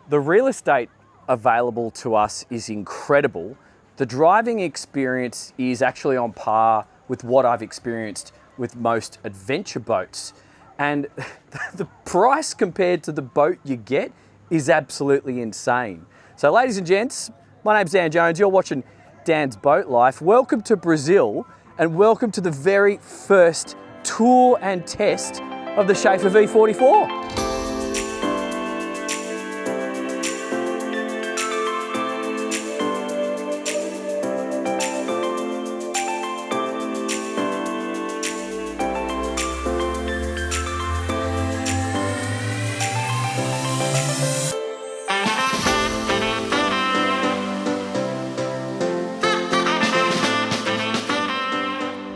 The real estate available to us is incredible. The driving experience is actually on par with what I've experienced with most adventure boats. And the price compared to the boat you get is absolutely insane. So ladies and gents, my name's Dan Jones, you're watching Dan's Boat Life. Welcome to Brazil and welcome to the very first tour and test of the Schaefer V44.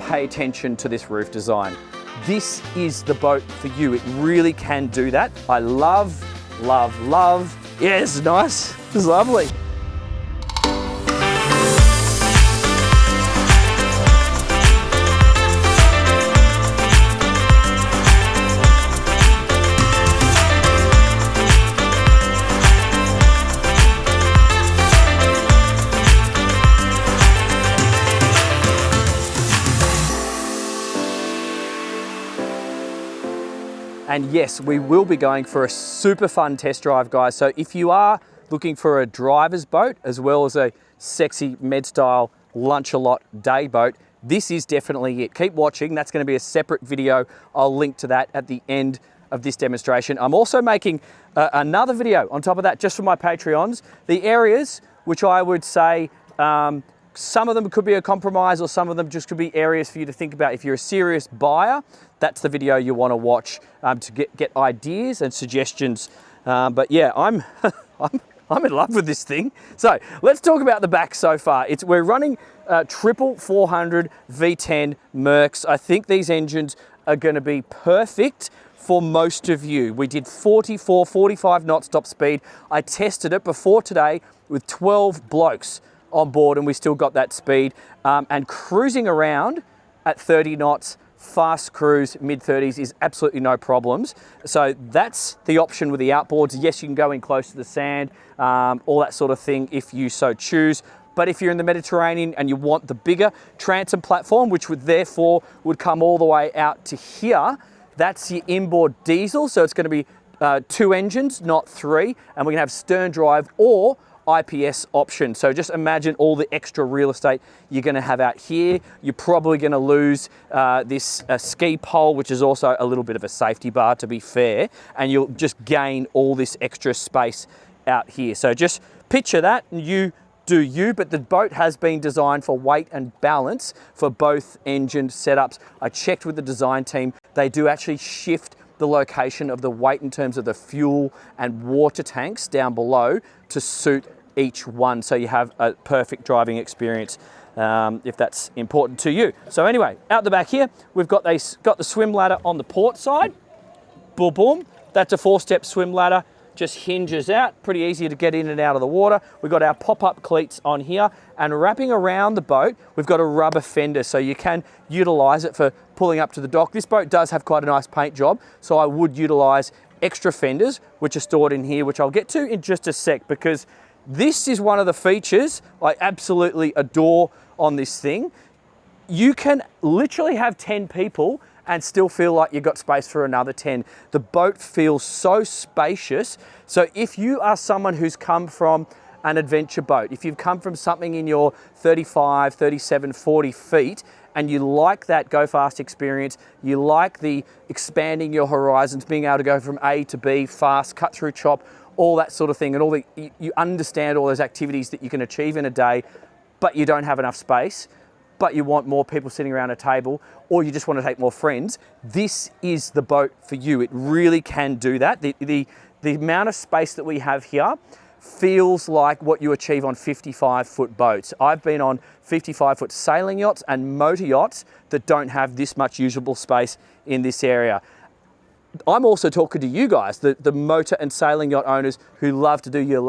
Pay attention to this roof design. This is the boat for you. It really can do that. I love. Yeah, this is nice. This is lovely. And yes, we will be going for a super fun test drive, guys. So if you are looking for a driver's boat, as well as a sexy med-style lunch-a-lot day boat, this is definitely it. Keep watching, that's gonna be a separate video. I'll link to that at the end of this demonstration. I'm also making another video on top of that, just for my Patreons. The areas which I would say, some of them could be a compromise or some of them just could be areas for you to think about. If you're a serious buyer, that's the video you want to watch to get ideas and suggestions. But yeah, I'm in love with this thing. So let's talk about the back so far. We're running triple 400 V10 Mercs. I think these engines are going to be perfect for most of you. We did 44, 45 knots top speed. I tested it before today with 12 blokes on board and we still got that speed, and cruising around at 30 knots, fast cruise, mid-30s is absolutely no problems. So that's the option with the outboards. Yes, you can go in close to the sand, all that sort of thing if you so choose. But if you're in the Mediterranean and you want the bigger transom platform, which would therefore come all the way out to here, that's your inboard diesel. So it's going to be 2 engines, not 3, and we're going to have stern drive or IPS option. So just imagine all the extra real estate you're going to have out here. You're probably going to lose this ski pole, which is also a little bit of a safety bar, to be fair, and you'll just gain all this extra space out here. So just picture that, and you do you, but the boat has been designed for weight and balance for both engine setups. I checked with the design team. They do actually shift the location of the weight in terms of the fuel and water tanks down below to suit each one, so you have a perfect driving experience if that's important to you. So anyway, out the back here, we've got the swim ladder on the port side. Boom, boom. That's a 4-step swim ladder, just hinges out, pretty easy to get in and out of the water. We've got our pop-up cleats on here, and wrapping around the boat, we've got a rubber fender, so you can utilize it for pulling up to the dock. This boat does have quite a nice paint job, so I would utilize extra fenders, which are stored in here, which I'll get to in just a sec, because this is one of the features I absolutely adore on this thing. You can literally have 10 people and still feel like you've got space for another 10. The boat feels so spacious. So if you are someone who's come from an adventure boat, if you've come from something in your 35, 37, 40 feet, and you like that go fast experience, you like the expanding your horizons, being able to go from A to B fast, cut through chop, all that sort of thing, and you understand all those activities that you can achieve in a day, but you don't have enough space, but you want more people sitting around a table, or you just want to take more friends, this is the boat for you. It really can do that. The amount of space that we have here feels like what you achieve on 55-foot boats. I've been on 55-foot sailing yachts and motor yachts that don't have this much usable space in this area. I'm also talking to you guys, the motor and sailing yacht owners who love to do your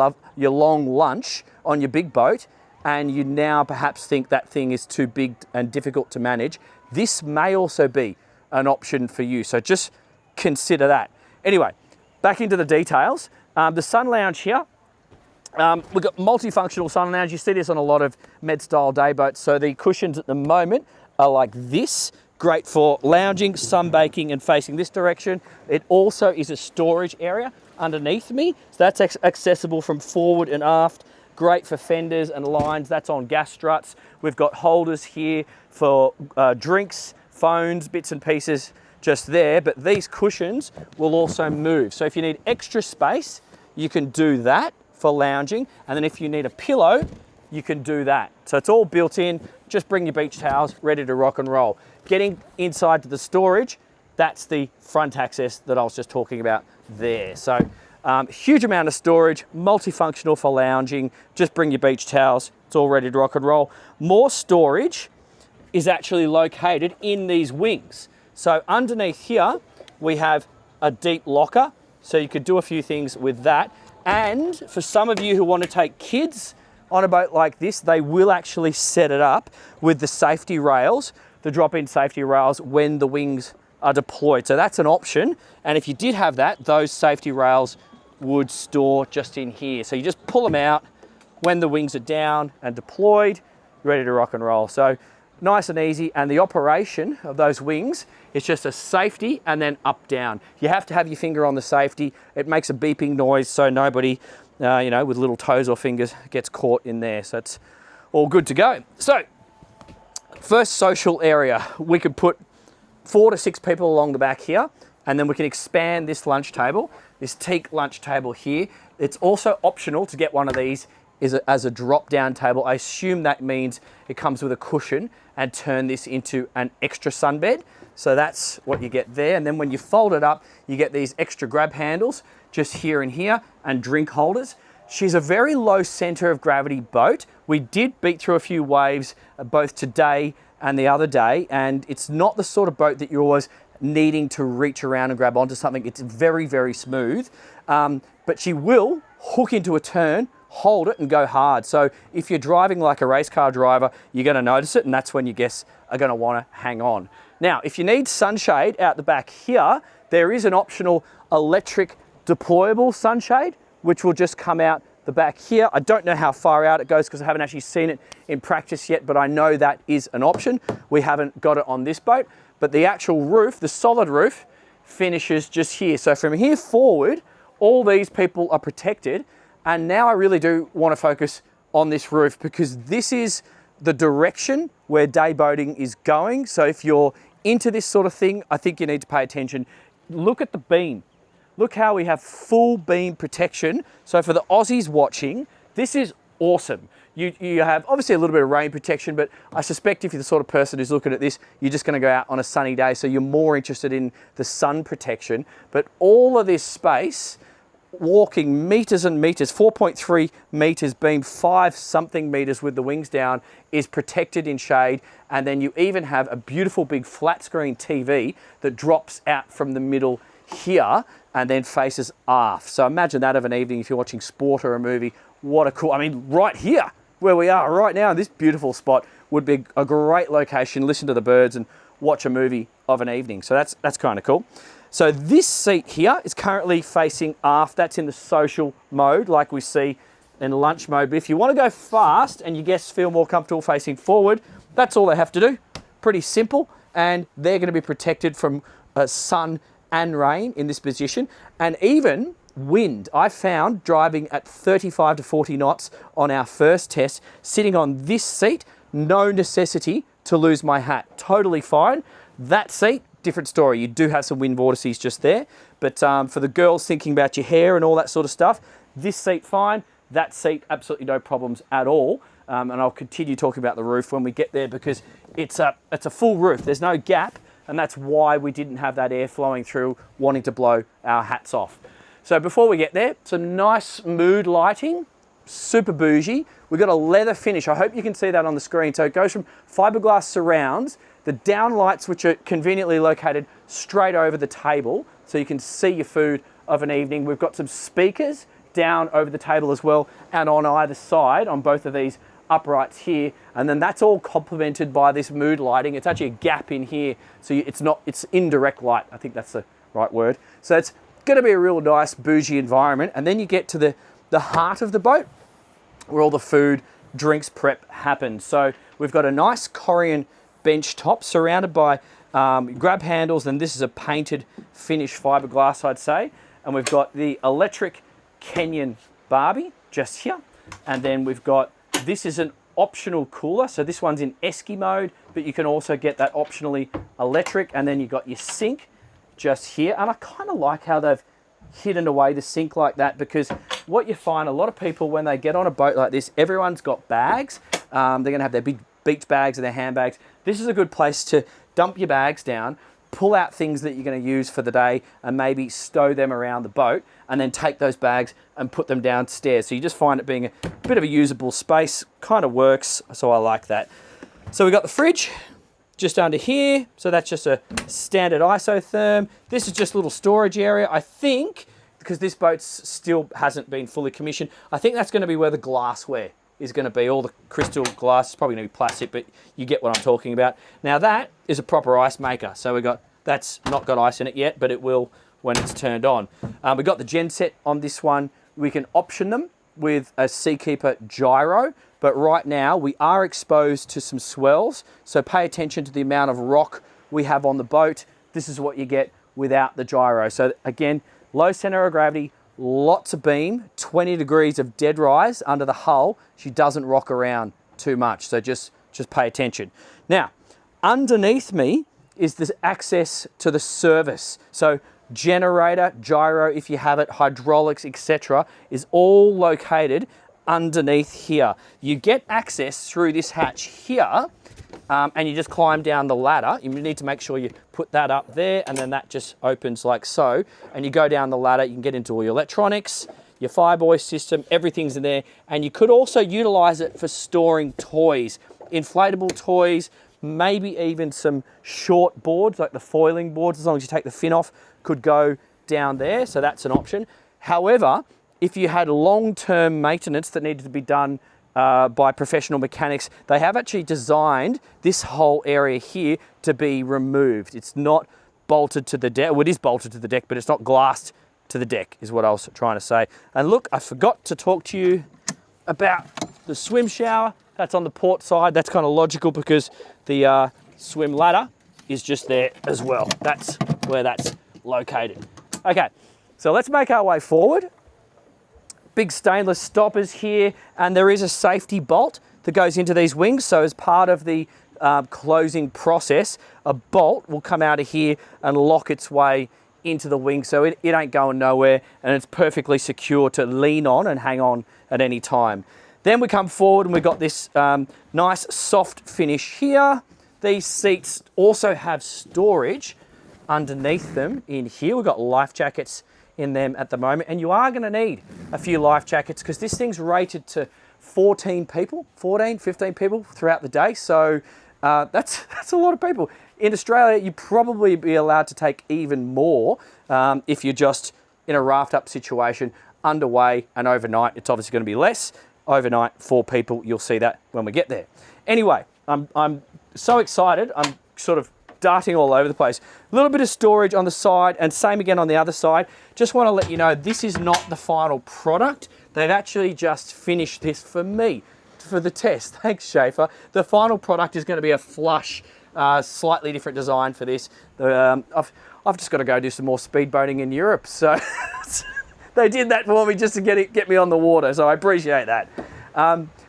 long lunch on your big boat, and you now perhaps think that thing is too big and difficult to manage. This may also be an option for you, so just consider that. Anyway, back into the details. The sun lounge here, we've got multifunctional sun lounge. You see this on a lot of med style day boats. So the cushions at the moment are like this. Great for lounging, sunbaking, and facing this direction. It also is a storage area underneath me. So that's accessible from forward and aft. Great for fenders and lines. That's on gas struts. We've got holders here for drinks, phones, bits and pieces just there. But these cushions will also move. So if you need extra space, you can do that for lounging. And then if you need a pillow, you can do that. So it's all built in. Just bring your beach towels, ready to rock and roll. Getting inside to the storage, that's the front access that I was just talking about there. So huge amount of storage, multifunctional for lounging. Just bring your beach towels. It's all ready to rock and roll. More storage is actually located in these wings. So underneath here, we have a deep locker. So you could do a few things with that. And for some of you who want to take kids on a boat like this, they will actually set it up with the safety rails, the drop-in safety rails when the wings are deployed. So that's an option. And if you did have that, those safety rails would store just in here. So you just pull them out when the wings are down and deployed, ready to rock and roll. So nice and easy. And the operation of those wings is just a safety and then up, down. You have to have your finger on the safety. It makes a beeping noise so nobody, you know, with little toes or fingers gets caught in there. So it's all good to go. So first social area, we could put 4 to 6 people along the back here, and then we can expand this lunch table, this teak lunch table here. It's also optional to get one of these as a drop down table. I assume that means it comes with a cushion, and turn this into an extra sunbed. So that's what you get there. And then when you fold it up, you get these extra grab handles just here and here, and drink holders. She's a very low center of gravity boat. We did beat through a few waves both today and the other day, and it's not the sort of boat that you're always needing to reach around and grab onto something. It's very, very smooth, but she will hook into a turn, hold it and go hard. So if you're driving like a race car driver, you're gonna notice it, and that's when your guests are gonna wanna hang on. Now, if you need sunshade out the back here, there is an optional electric deployable sunshade, which will just come out the back here. I don't know how far out it goes because I haven't actually seen it in practice yet, but I know that is an option. We haven't got it on this boat, but the actual roof, the solid roof, finishes just here. So from here forward, all these people are protected. And now I really do want to focus on this roof, because this is the direction where day boating is going. So if you're into this sort of thing, I think you need to pay attention. Look at the beam. Look how we have full beam protection. So for the Aussies watching, this is awesome. You have obviously a little bit of rain protection, but I suspect if you're the sort of person who's looking at this, you're just gonna go out on a sunny day, so you're more interested in the sun protection. But all of this space, walking meters and meters, 4.3 meters beam, 5 something meters with the wings down, is protected in shade. And then you even have a beautiful big flat screen TV that drops out from the middle here and then faces aft. So imagine that of an evening if you're watching sport or a movie. What a cool, I mean, right here where we are right now in this beautiful spot would be a great location. Listen to the birds and watch a movie of an evening. So that's kind of cool. So this seat here is currently facing aft. That's in the social mode like we see in lunch mode. But if you want to go fast and your guests feel more comfortable facing forward, that's all they have to do. Pretty simple. And they're going to be protected from sun and rain in this position, and even wind. I found driving at 35 to 40 knots on our first test, sitting on this seat, no necessity to lose my hat. Totally fine. That seat, different story. You do have some wind vortices just there, but for the girls thinking about your hair and all that sort of stuff, this seat fine, that seat absolutely no problems at all. And I'll continue talking about the roof when we get there, because it's a full roof. There's no gap. And that's why we didn't have that air flowing through, wanting to blow our hats off. So before we get there, some nice mood lighting, super bougie. We've got a leather finish. I hope you can see that on the screen. So it goes from fiberglass surrounds, the down lights, which are conveniently located straight over the table, so you can see your food of an evening. We've got some speakers down over the table as well, and on either side on both of these uprights here, and then that's all complemented by this mood lighting. It's actually a gap in here, so it's indirect light. I think that's the right word. So it's going to be a real nice bougie environment. And then you get to the heart of the boat where all the food, drinks prep happens. So we've got a nice Corian bench top surrounded by grab handles, and this is a painted finished fiberglass, I'd say. And we've got the electric Kenyan Barbie just here. And then we've got, this is an optional cooler. So this one's in esky mode, but you can also get that optionally electric. And then you've got your sink just here. And I kind of like how they've hidden away the sink like that, because what you find, a lot of people when they get on a boat like this, everyone's got bags. They're going to have their big beach bags and their handbags. This is a good place to dump your bags down, pull out things that you're going to use for the day, and maybe stow them around the boat, and then take those bags and put them downstairs. So you just find it being a bit of a usable space, kind of works, so I like that. So we've got the fridge just under here, so that's just a standard isotherm. This is just a little storage area. I think, because this boat still hasn't been fully commissioned, I think that's going to be where the glassware is going to be. All the crystal glass is probably going to be plastic, but you get what I'm talking about. Now that is a proper ice maker. So we got, that's not got ice in it yet, but it will when it's turned on. We've got the gen set on this one. We can option them with a Seakeeper gyro, but right now we are exposed to some swells. So pay attention to the amount of rock we have on the boat. This is what you get without the gyro. So again, low center of gravity, lots of beam, 20 degrees of dead rise under the hull. She doesn't rock around too much, so just pay attention. Now, underneath me is the access to the service. So generator, gyro, if you have it, hydraulics, etc., is all located underneath here. You get access through this hatch here, and you just climb down the ladder. You need to make sure you put that up there, and then that just opens like so. And you go down the ladder, you can get into all your electronics, your Fireboy system, everything's in there. And you could also utilize it for storing toys, inflatable toys, maybe even some short boards, like the foiling boards, as long as you take the fin off, could go down there. So that's an option. However, if you had long-term maintenance that needed to be done by professional mechanics, they have actually designed this whole area here to be removed. It's not bolted to the deck. Well, it is bolted to the deck, but it's not glassed to the deck, is what I was trying to say. And look, I forgot to talk to you about the swim shower. That's on the port side. That's kind of logical because the swim ladder is just there as well. That's where that's located. Okay, so let's make our way forward. Big stainless stoppers here, and there is a safety bolt that goes into these wings. So as part of the closing process, a bolt will come out of here and lock its way into the wing. So it ain't going nowhere, and it's perfectly secure to lean on and hang on at any time. Then we come forward and we've got this nice soft finish here. These seats also have storage underneath them in here. We've got life jackets in them at the moment, and you are going to need a few life jackets because this thing's rated to 14 people, 14, 15 people throughout the day. So that's a lot of people. In Australia, you'd probably be allowed to take even more if you're just in a raft up situation underway and overnight. It's obviously going to be less. Overnight, 4 people, you'll see that when we get there. Anyway, I'm so excited. I'm sort of darting all over the place. A little bit of storage on the side, and same again on the other side. Just want to let you know, this is not the final product. They've actually just finished this for me, for the test. Thanks, Schaefer. The final product is going to be a flush, slightly different design for this. I've just got to go do some more speedboating in Europe, so they did that for me just to get me on the water, so I appreciate that.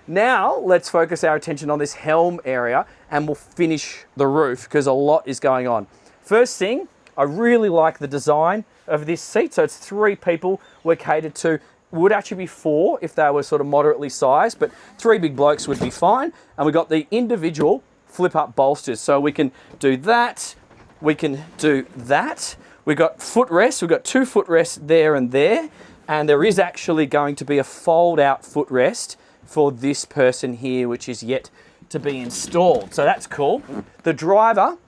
Now, let's focus our attention on this helm area, and we'll finish the roof because a lot is going on. First thing, I really like the design of this seat. So it's 3 people we're catered to. Would actually be 4 if they were sort of moderately sized, but 3 big blokes would be fine. And we've got the individual flip-up bolsters. So we can do that. We can do that. We've got footrests. We've got 2 footrests there and there. And there is actually going to be a fold-out footrest for this person here, which is yet to be installed. So that's cool. The driver,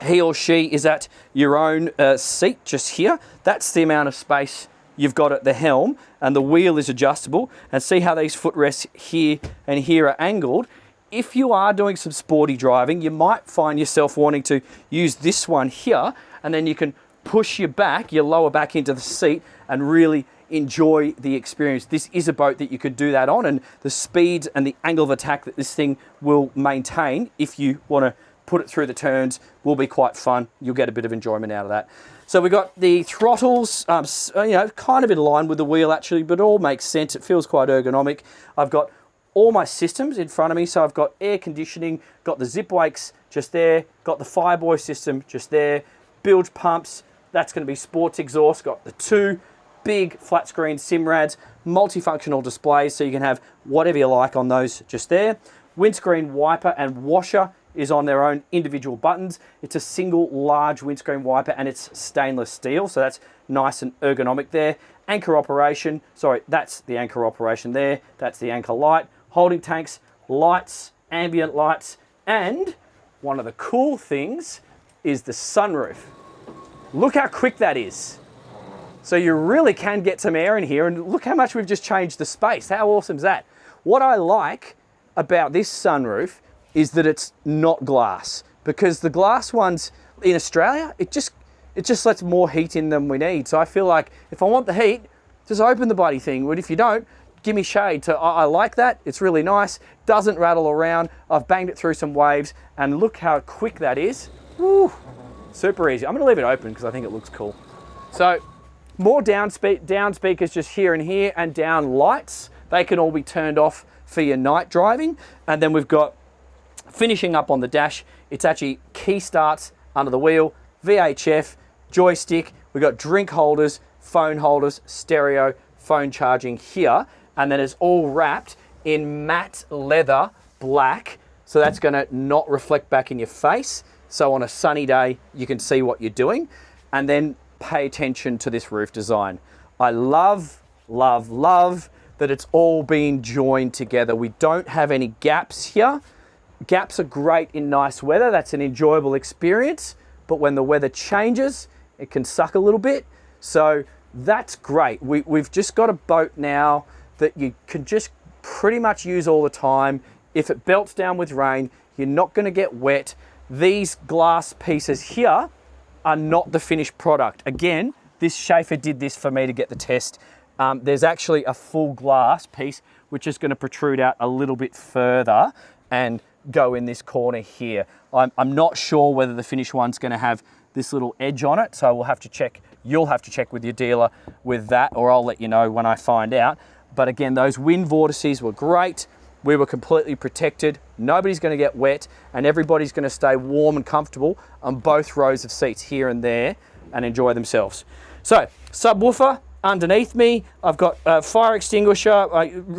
he or she is at your own seat just here. That's the amount of space you've got at the helm, and the wheel is adjustable. And see how these footrests here and here are angled. If you are doing some sporty driving, you might find yourself wanting to use this one here, and then you can push your back, your lower back into the seat and really enjoy the experience. This is a boat that you could do that on, and the speed and the angle of attack that this thing will maintain if you want to put it through the turns will be quite fun. You'll get a bit of enjoyment out of that. So we've got the throttles, you know, kind of in line with the wheel actually, but it all makes sense. It feels quite ergonomic. I've got all my systems in front of me. So I've got air conditioning, got the zip wakes just there, got the fireboy system just there, bilge pumps, that's going to be sports exhaust, got the 2 big flat screen Simrads, multifunctional displays, so you can have whatever you like on those just there. Windscreen wiper and washer is on their own individual buttons. It's a single large windscreen wiper and it's stainless steel, so that's nice and ergonomic there. Anchor operation, sorry, that's the anchor operation there. That's the anchor light. Holding tanks, lights, ambient lights, and one of the cool things is the sunroof. Look how quick that is. So you really can get some air in here, and look how much we've just changed the space. How awesome is that? What I like about this sunroof is that it's not glass, because the glass ones in Australia, it just lets more heat in than we need. So I feel like if I want the heat, just open the bloody thing. But if you don't, give me shade. So I like that. It's really nice. Doesn't rattle around. I've banged it through some waves, and look how quick that is. Woo, super easy. I'm going to leave it open because I think it looks cool. So more down speakers just here and here, and down lights. They can all be turned off for your night driving. And then we've got, finishing up on the dash, it's actually key starts under the wheel, VHF, joystick. We've got drink holders, phone holders, stereo, phone charging here. And then it's all wrapped in matte leather black. So that's going to not reflect back in your face. So on a sunny day, you can see what you're doing. And then pay attention to this roof design. I love, love, love that it's all been joined together. We don't have any gaps here. Gaps are great in nice weather. That's an enjoyable experience. But when the weather changes, it can suck a little bit. So that's great. We've just got a boat now that you can just pretty much use all the time. If it belts down with rain, you're not going to get wet. These glass pieces here are not the finished product. Again, this Schaefer did this for me to get the test. There's actually a full glass piece which is going to protrude out a little bit further and go in this corner here. I'm not sure whether the finished one's going to have this little edge on it, so we'll have to check. You'll have to check with your dealer with that, or I'll let you know when I find out. But again, those wind vortices were great. We were completely protected. Nobody's going to get wet, and everybody's going to stay warm and comfortable on both rows of seats here and there and enjoy themselves. So, subwoofer underneath me. I've got a fire extinguisher,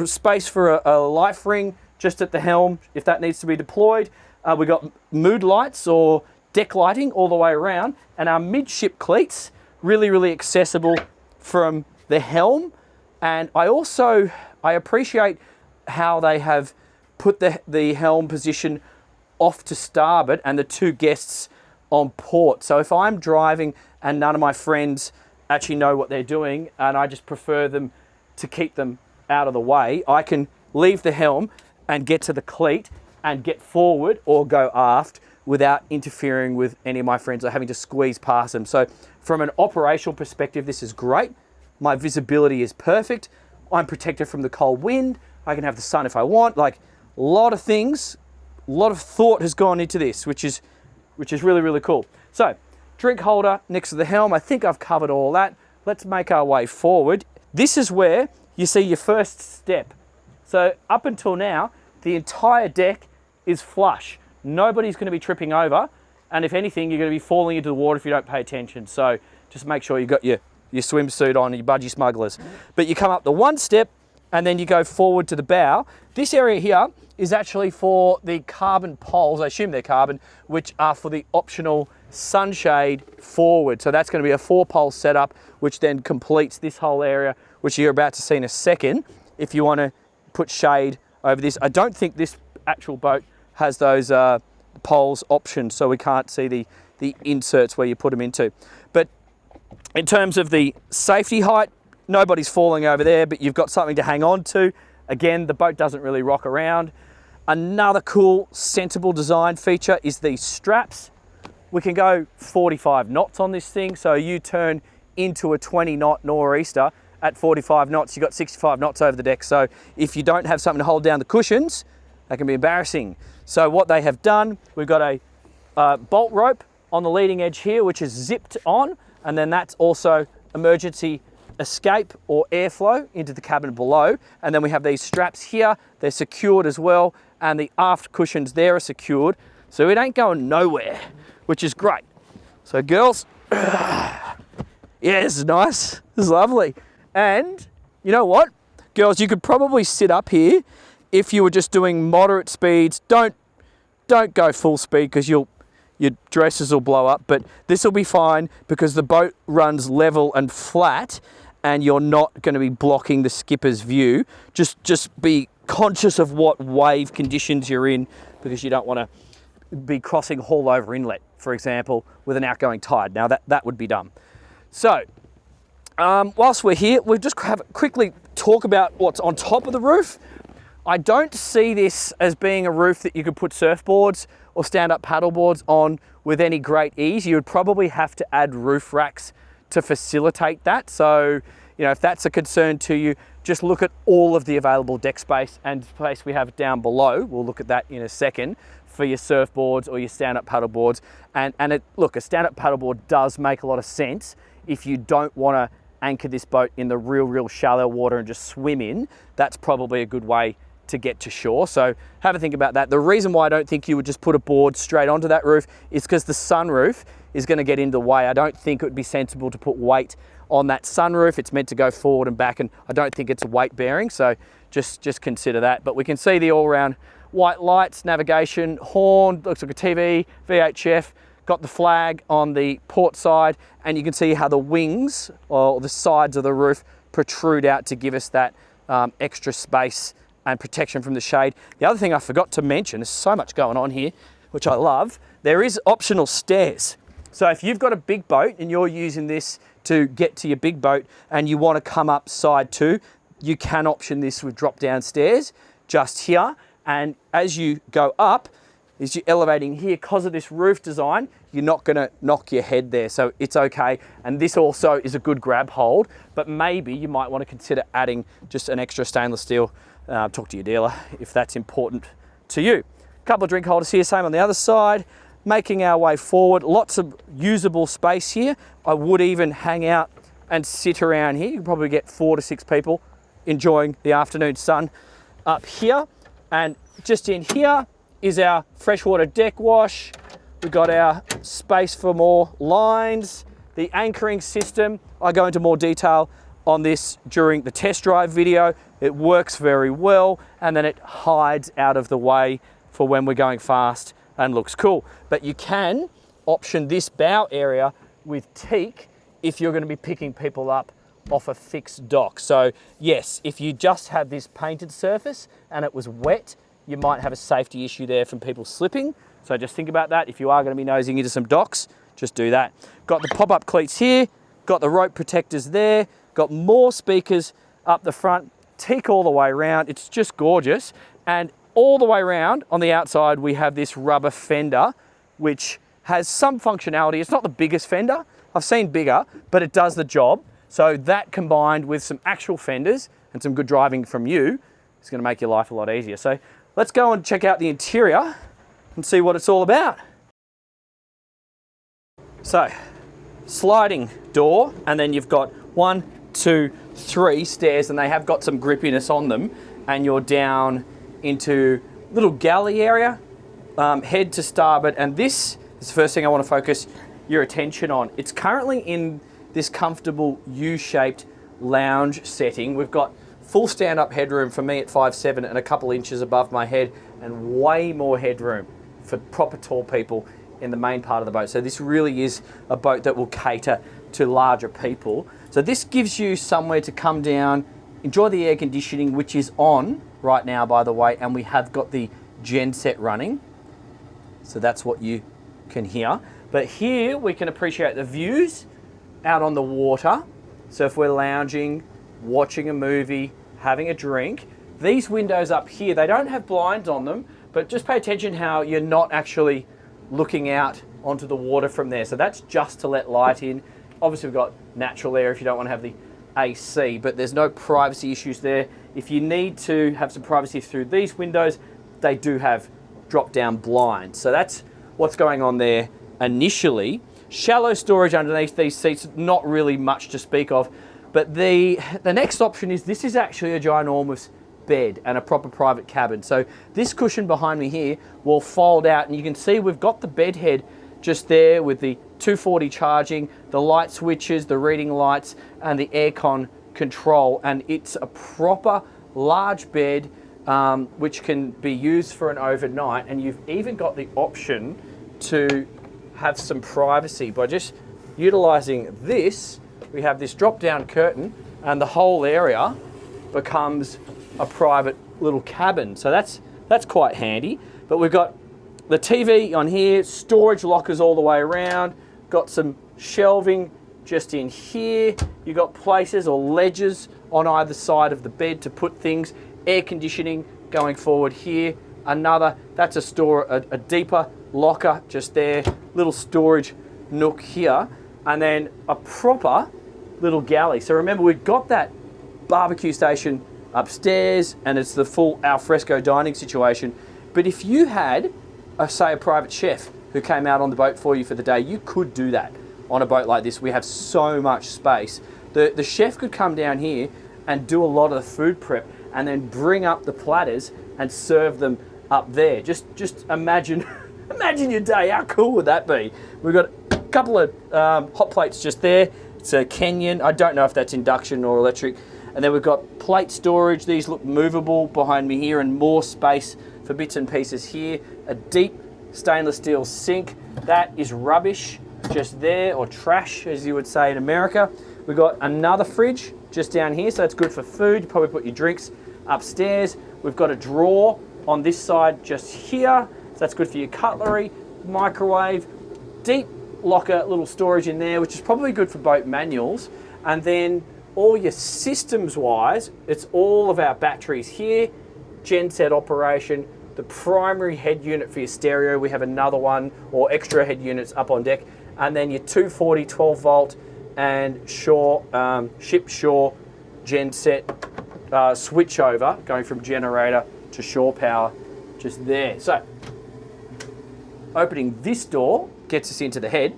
space for a life ring just at the helm if that needs to be deployed. We've got mood lights or deck lighting all the way around, and our midship cleats, really, really accessible from the helm. And I appreciate how they have put the helm position off to starboard and the 2 guests on port. So if I'm driving and none of my friends actually know what they're doing, and I just prefer them to keep them out of the way, I can leave the helm and get to the cleat and get forward or go aft without interfering with any of my friends or having to squeeze past them. So from an operational perspective, this is great. My visibility is perfect. I'm protected from the cold wind. I can have the sun if I want. Like, a lot of things, a lot of thought has gone into this, which is really, really cool. So, drink holder next to the helm. I think I've covered all that. Let's make our way forward. This is where you see your first step. So up until now, the entire deck is flush. Nobody's going to be tripping over. And if anything, you're going to be falling into the water if you don't pay attention. So just make sure you've got your swimsuit on, your budgie smugglers. But you come up the one step and then you go forward to the bow. This area here is actually for the carbon poles, I assume they're carbon, which are for the optional sunshade forward. So that's going to be a 4-pole setup, which then completes this whole area, which you're about to see in a second, if you want to put shade over this. I don't think this actual boat has those poles options, so we can't see the inserts where you put them into. But in terms of the safety height, nobody's falling over there, but you've got something to hang on to. Again, the boat doesn't really rock around. Another cool, sensible design feature is these straps. We can go 45 knots on this thing, so you turn into a 20 knot nor'easter at 45 knots, you've got 65 knots over the deck. So if you don't have something to hold down the cushions, that can be embarrassing. So what they have done, we've got a bolt rope on the leading edge here, which is zipped on, and then that's also emergency escape or airflow into the cabin below. And then we have these straps here, they're secured as well, and the aft cushions there are secured, so it ain't going nowhere, which is great. So girls, yeah, this is nice, this is lovely. And you know what, girls, you could probably sit up here if you were just doing moderate speeds. Don't go full speed because your dresses will blow up, but this will be fine because the boat runs level and flat and you're not going to be blocking the skipper's view. Just be conscious of what wave conditions you're in, because you don't want to be crossing Haul Over Inlet, for example, with an outgoing tide. Now that would be dumb. So whilst we're here, we'll just quickly talk about what's on top of the roof. I don't see this as being a roof that you could put surfboards or stand-up paddleboards on with any great ease. You would probably have to add roof racks to facilitate that. So, you know, if that's a concern to you, just look at all of the available deck space and space we have down below. We'll look at that in a second for your surfboards or your stand-up paddleboards. Look, a stand-up paddleboard does make a lot of sense if you don't want to anchor this boat in the real shallow water and just swim in. That's probably a good way to get to shore. So have a think about that. The reason why I don't think you would just put a board straight onto that roof is because the sunroof is going to get in the way. I don't think it would be sensible to put weight on that sunroof. It's meant to go forward and back, and I don't think it's a weight bearing. So just consider that. But we can see the all-round white lights, navigation, horn, looks like a TV, VHF, got the flag on the port side, and you can see how the wings or the sides of the roof protrude out to give us that extra space and protection from the shade. The other thing I forgot to mention, there's so much going on here, which I love, there is optional stairs. So if you've got a big boat and you're using this to get to your big boat and you want to come up side two, you can option this with drop down stairs just here. And as you go up, as you're elevating here, because of this roof design, you're not going to knock your head there, so it's okay. And this also is a good grab hold, but maybe you might want to consider adding just an extra stainless steel. Talk to your dealer if that's important to you. A couple of drink holders here, same on the other side. Making our way forward, lots of usable space here. I would even hang out and sit around here. You can probably get 4 to 6 people enjoying the afternoon sun up here. And just in here is our freshwater deck wash. We've got our space for more lines. The anchoring system, I go into more detail on this during the test drive video. It works very well, and then it hides out of the way for when we're going fast and looks cool. But you can option this bow area with teak if you're going to be picking people up off a fixed dock. So yes, if you just had this painted surface and it was wet, you might have a safety issue there from people slipping. So just think about that. If you are going to be nosing into some docks, just do that. Got the pop-up cleats here, got the rope protectors there, got more speakers up the front, teak all the way around. It's just gorgeous. And all the way around on the outside, we have this rubber fender, which has some functionality. It's not the biggest fender. I've seen bigger, but it does the job. So that combined with some actual fenders and some good driving from you is going to make your life a lot easier. So let's go and check out the interior and see what it's all about. So, sliding door, and then you've got 1, 2, 3 stairs, and they have got some grippiness on them, and you're down into little galley area, head to starboard, and this is the first thing I want to focus your attention on. It's currently in this comfortable U-shaped lounge setting. We've got full stand-up headroom for me at 5'7" and a couple inches above my head, and way more headroom for proper tall people in the main part of the boat. So this really is a boat that will cater to larger people. So this gives you somewhere to come down, enjoy the air conditioning, which is on right now, by the way, and we have got the genset running. So that's what you can hear. But here we can appreciate the views out on the water. So if we're lounging, watching a movie, having a drink, these windows up here, they don't have blinds on them, but just pay attention how you're not actually looking out onto the water from there. So that's just to let light in. Obviously we've got natural air if you don't want to have the AC, but there's no privacy issues there. If you need to have some privacy through these windows, they do have drop-down blinds. So that's what's going on there initially. Shallow storage underneath these seats, not really much to speak of. But the next option is this is actually a ginormous bed and a proper private cabin. So this cushion behind me here will fold out, and you can see we've got the bed head just there with the 240 charging, the light switches, the reading lights, and the aircon control. And it's a proper large bed which can be used for an overnight. And you've even got the option to have some privacy by just utilizing this. We have this drop-down curtain, and the whole area becomes a private little cabin. So that's quite handy. But we've got the TV on here, storage lockers all the way around, got some shelving just in here. You've got places or ledges on either side of the bed to put things, air conditioning going forward here. Another, that's a deeper locker just there, little storage nook here, and then a proper little galley. So remember, we've got that barbecue station upstairs, and it's the full alfresco dining situation. But if you had, say, a private chef who came out on the boat for you for the day, you could do that on a boat like this. We have so much space. The chef could come down here and do a lot of the food prep, and then bring up the platters and serve them up there. Just imagine, imagine your day. How cool would that be? We've got a couple of hot plates just there. It's a Kenyan. I don't know if that's induction or electric. And then we've got plate storage. These look movable behind me here, and more space for bits and pieces here. A deep stainless steel sink. That is rubbish just there, or trash as you would say in America. We've got another fridge just down here, so it's good for food. You probably put your drinks upstairs. We've got a drawer on this side just here, so that's good for your cutlery. Microwave, deep locker, little storage in there, which is probably good for boat manuals. And then all your systems wise, it's all of our batteries here, genset operation, the primary head unit for your stereo. We have another one, or extra head units up on deck, and then your 240 12 volt and ship shore genset switch over, going from generator to shore power just there. So opening this door gets us into the head.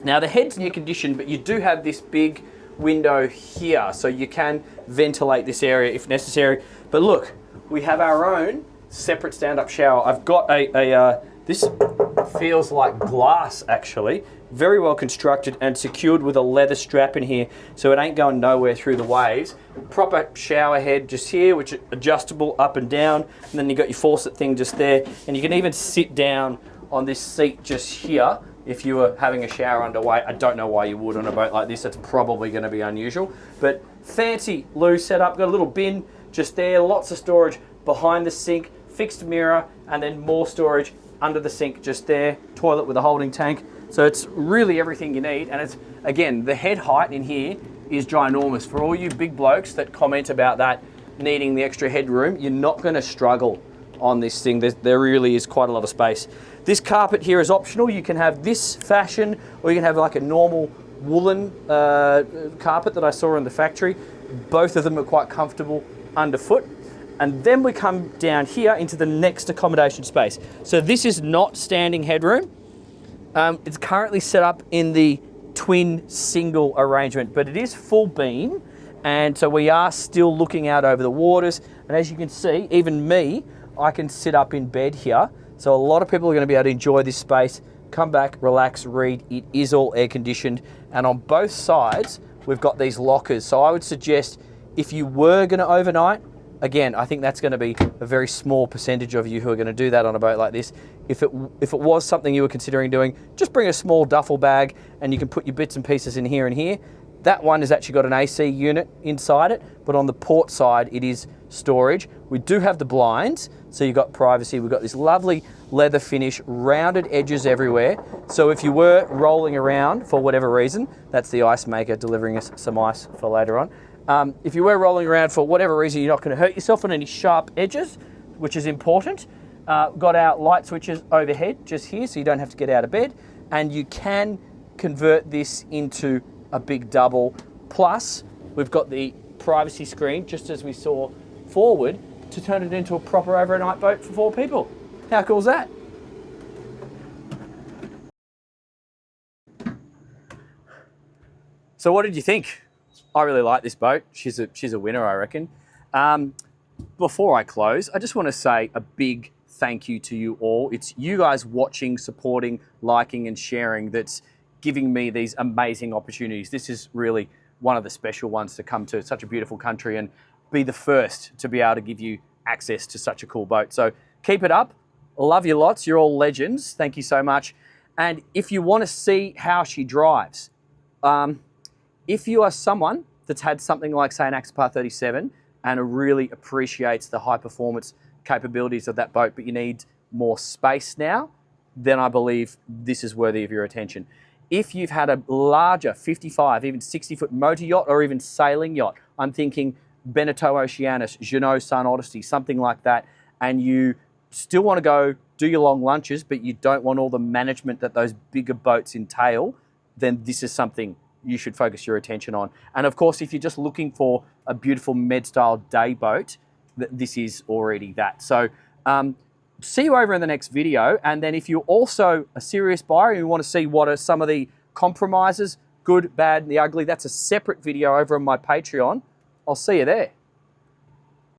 Now the head's air conditioned, but you do have this big window here, so you can ventilate this area if necessary. But look, we have our own separate stand-up shower. I've got this feels like glass actually, very well constructed and secured with a leather strap in here, so it ain't going nowhere through the waves. Proper shower head just here, which is adjustable up and down, and then you got your faucet thing just there, and you can even sit down on this seat just here if you were having a shower underway. I don't know why you would on a boat like this. That's probably going to be unusual, but fancy loo setup. Got a little bin just there, lots of storage behind the sink, fixed mirror, and then more storage under the sink just there, toilet with a holding tank. So it's really everything you need, and it's, again, the head height in here is ginormous. For all you big blokes that comment about that needing the extra headroom, you're not going to struggle on this thing. There really is quite a lot of space. This carpet here is optional. You can have this fashion, or you can have like a normal woolen carpet that I saw in the factory. Both of them are quite comfortable underfoot. And then we come down here into the next accommodation space. So this is not standing headroom. It's currently set up in the twin single arrangement, but it is full beam. And so we are still looking out over the waters. And as you can see, even me, I can sit up in bed here. So a lot of people are going to be able to enjoy this space, come back, relax, read. It is all air conditioned. And on both sides, we've got these lockers. So I would suggest if you were going to overnight, again, I think that's going to be a very small percentage of you who are going to do that on a boat like this. If it was something you were considering doing, just bring a small duffel bag and you can put your bits and pieces in here and here. That one has actually got an AC unit inside it, but on the port side, it is storage. We do have the blinds, so you've got privacy. We've got this lovely leather finish, rounded edges everywhere. So if you were rolling around for whatever reason, that's the ice maker delivering us some ice for later on. If you were rolling around for whatever reason, you're not going to hurt yourself on any sharp edges, which is important. Got our light switches overhead just here, so you don't have to get out of bed, and you can convert this into a big double. Plus, we've got the privacy screen, just as we saw forward, to turn it into a proper overnight boat for 4 people. How cool is that? So what did you think? I really like this boat. She's a winner, I reckon. Before I close, I just want to say a big thank you to you all. It's you guys watching, supporting, liking and sharing that's giving me these amazing opportunities. This is really one of the special ones to come to such a beautiful country and be the first to be able to give you access to such a cool boat. So keep it up. Love you lots. You're all legends. Thank you so much. And if you want to see how she drives, if you are someone that's had something like, say, an Axopar 37 and really appreciates the high performance capabilities of that boat, but you need more space now, then I believe this is worthy of your attention. If you've had a larger 55, even 60-foot motor yacht or even sailing yacht, I'm thinking Beneteau Oceanus, Jeanneau Sun Odyssey, something like that, and you still want to go do your long lunches, but you don't want all the management that those bigger boats entail, then this is something you should focus your attention on. And of course, if you're just looking for a beautiful med-style day boat, this is already that. So see you over in the next video. And then if you're also a serious buyer and you want to see what are some of the compromises, good, bad, and the ugly, that's a separate video over on my Patreon. I'll see you there.